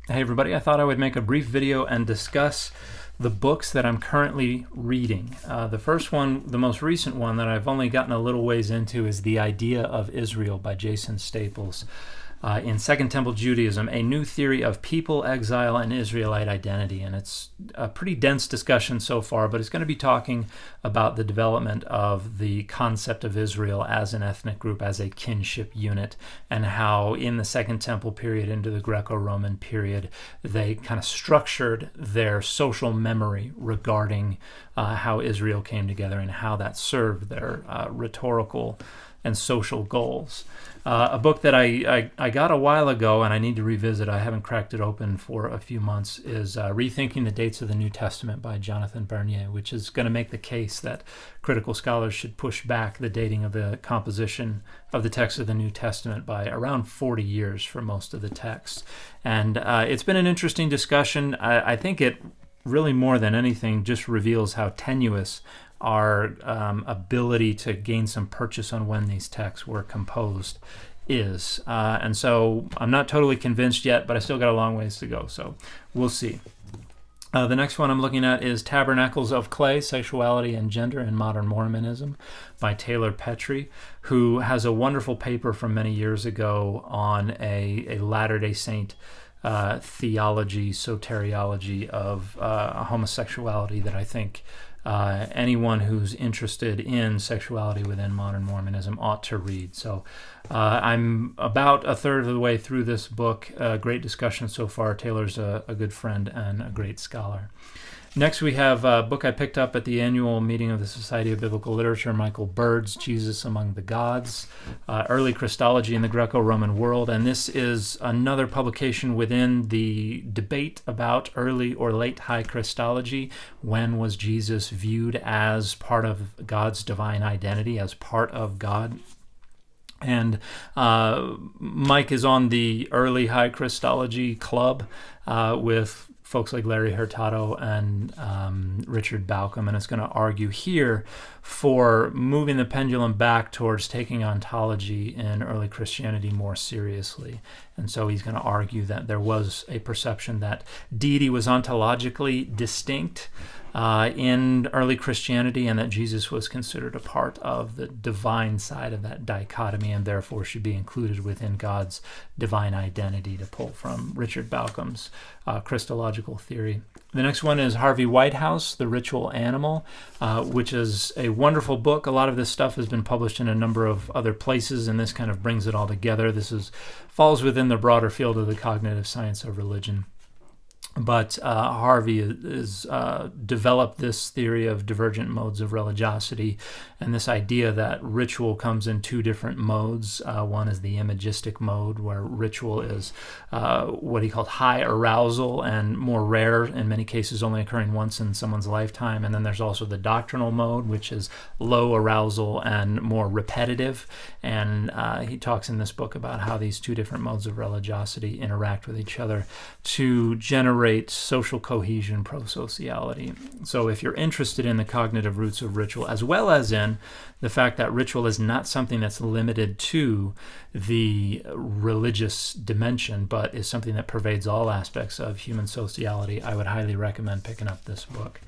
Hey everybody, I thought I would make a brief video and discuss the books that I'm currently reading. The first one, the most recent one that I've only gotten a little ways into, is The Idea of Israel by Jason Staples. In Second Temple Judaism, a new theory of people, exile, and Israelite identity. And it's a pretty dense discussion so far, but it's going to be talking about the development of the concept of Israel as an ethnic group, as a kinship unit, and how in the Second Temple period into the Greco-Roman period, they kind of structured their social memory regarding how Israel came together and how that served their rhetorical and social goals. A book that I got a while ago and I need to revisit, I haven't cracked it open for a few months, is Rethinking the Dates of the New Testament by Jonathan Bernier, which is going to make the case that critical scholars should push back the dating of the composition of the text of the New Testament by around 40 years for most of the texts. And it's been an interesting discussion. I think it really, more than anything, just reveals how tenuous our ability to gain some purchase on when these texts were composed is. And so I'm not totally convinced yet, but I still got a long ways to go, so we'll see. The next one I'm looking at is Tabernacles of Clay, Sexuality and Gender in Modern Mormonism by Taylor Petrie, who has a wonderful paper from many years ago on a Latter-day Saint theology, soteriology of homosexuality that I think anyone who's interested in sexuality within modern Mormonism ought to read. So I'm about a third of the way through this book. Great discussion so far. Taylor's a good friend and a great scholar. Next, we have a book I picked up at the annual meeting of the Society of Biblical Literature, Michael Bird's Jesus Among the Gods, Early Christology in the Greco-Roman World. And this is another publication within the debate about early or late high Christology. When was Jesus viewed as part of God's divine identity, as part of God? And Mike is on the early high Christology club with folks like Larry Hurtado and Richard Bauckham, and it's going to argue here for moving the pendulum back towards taking ontology in early Christianity more seriously. And so he's going to argue that there was a perception that deity was ontologically distinct in early Christianity, and that Jesus was considered a part of the divine side of that dichotomy and therefore should be included within God's divine identity, to pull from Richard Bauckham's Christological theory. The next one is Harvey Whitehouse, The Ritual Animal, which is a wonderful book. A lot of this stuff has been published in a number of other places, and this kind of brings it all together. This falls within the broader field of the cognitive science of religion. But Harvey has developed this theory of divergent modes of religiosity, and this idea that ritual comes in two different modes. One is the imagistic mode, where ritual is what he called high arousal and more rare, in many cases only occurring once in someone's lifetime. And then there's also the doctrinal mode, which is low arousal and more repetitive. And he talks in this book about how these two different modes of religiosity interact with each other to generate social cohesion, pro-sociality. So if you're interested in the cognitive roots of ritual, as well as in the fact that ritual is not something that's limited to the religious dimension, but is something that pervades all aspects of human sociality, I would highly recommend picking up this book.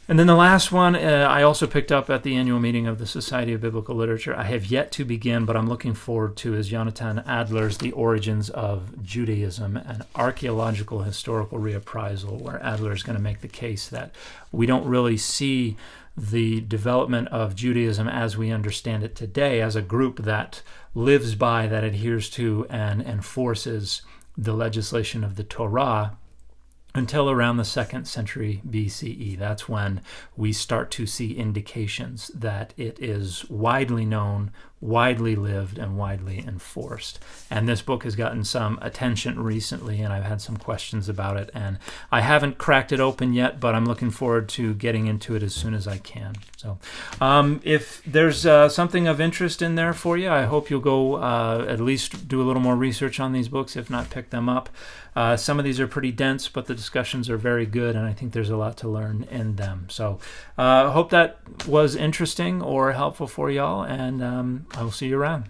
And then the last one I also picked up at the annual meeting of the Society of Biblical Literature. I have yet to begin, but I'm looking forward to, is Jonathan Adler's The Origins of Judaism, an archaeological historical reappraisal, where Adler is going to make the case that we don't really see the development of Judaism as we understand it today as a group that lives by, that adheres to, and enforces the legislation of the Torah until around the 2nd century BCE. That's when we start to see indications that it is widely known, widely lived, and widely enforced. And this book has gotten some attention recently, and I've had some questions about it, and I haven't cracked it open yet, but I'm looking forward to getting into it as soon as I can. So if there's something of interest in there for you, I hope you'll go at least do a little more research on these books, if not pick them up. Some of these are pretty dense, but the discussions are very good, and I think there's a lot to learn in them. So I hope that was interesting or helpful for y'all, and I will see you around.